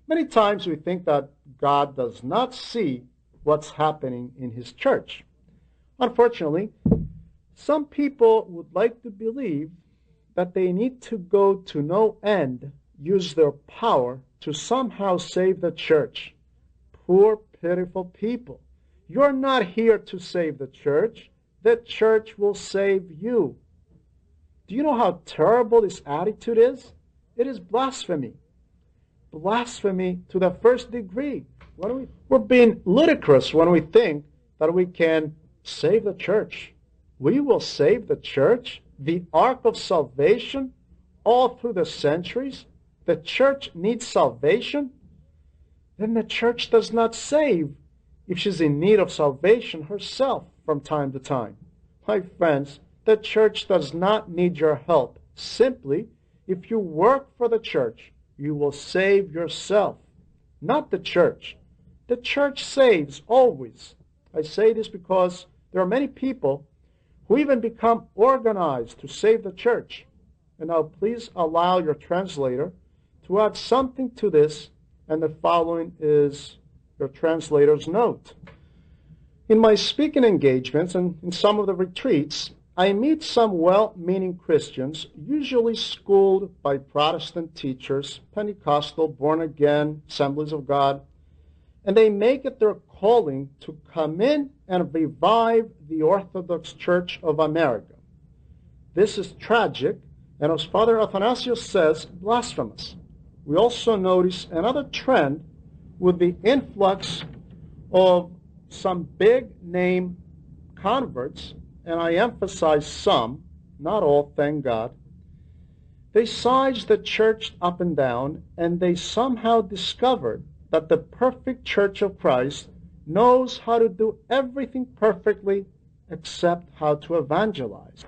Many times we think that God does not see what's happening in his church. Unfortunately, some people would like to believe that they need to go to no end, use their power to somehow save the church. Poor, pitiful people. You're not here to save the church. The church will save you. Do you know how terrible this attitude is? It is blasphemy. Blasphemy to the first degree. We're being ludicrous when we think that we can save the church. We will save the church, the ark of salvation, all through the centuries. The church needs salvation. Then the church does not save if she's in need of salvation herself from time to time. My friends, the church does not need your help. Simply, if you work for the church, you will save yourself, not the church. The church saves always. I say this because there are many people who even become organized to save the church. And now please allow your translator to add something to this, and the following is your translator's note. In my speaking engagements and in some of the retreats, I meet some well-meaning Christians, usually schooled by Protestant teachers, Pentecostal, born-again, Assemblies of God, and they make it their calling to come in and revive the Orthodox Church of America. This is tragic, and as Father Athanasios says, blasphemous. We also notice another trend with the influx of some big-name converts, and I emphasize some, not all, thank God. They size the church up and down, and they somehow discovered that the perfect Church of Christ knows how to do everything perfectly except how to evangelize.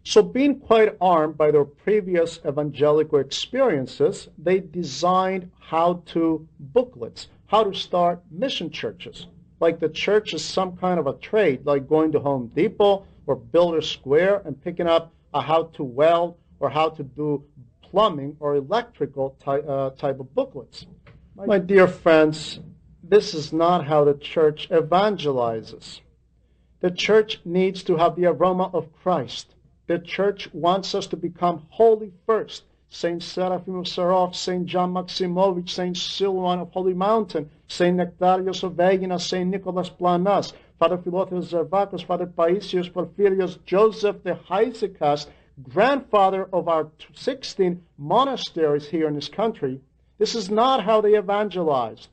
So being quite armed by their previous evangelical experiences, they designed how-to booklets, how to start mission churches. Like the church is some kind of a trade, like going to Home Depot or Builder Square and picking up a how to weld or how to do plumbing or electrical type of booklets. My dear friends, this is not how the church evangelizes. The church needs to have the aroma of Christ. The church wants us to become holy first. Saint Seraphim of Sarov, Saint John Maximovich, Saint Silvan of Holy Mountain, Saint Nectarios of Vagina, Saint Nicholas Planas, Father Philotheos Zervakos, Father Paisios Porphyrios, Joseph the Hesychast, grandfather of our 16 monasteries here in this country. This is not how they evangelized.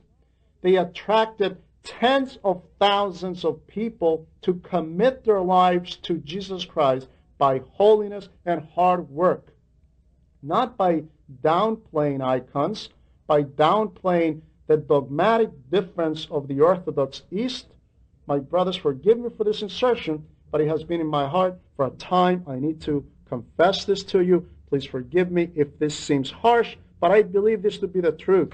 They attracted tens of thousands of people to commit their lives to Jesus Christ by holiness and hard work. Not by downplaying icons, by downplaying the dogmatic difference of the Orthodox East. My brothers, forgive me for this insertion, but it has been in my heart for a time. I need to confess this to you. Please forgive me if this seems harsh, but I believe this to be the truth.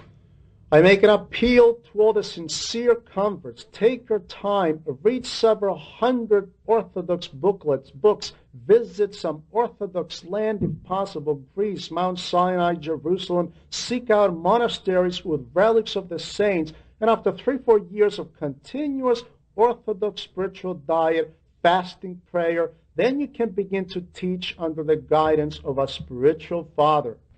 I make an appeal to all the sincere converts. Take your time, read several hundred Orthodox books, visit some Orthodox land if possible, Greece, Mount Sinai, Jerusalem, seek out monasteries with relics of the saints, and after 3-4 years of continuous Orthodox spiritual diet, fasting, prayer, then you can begin to teach under the guidance of a spiritual father.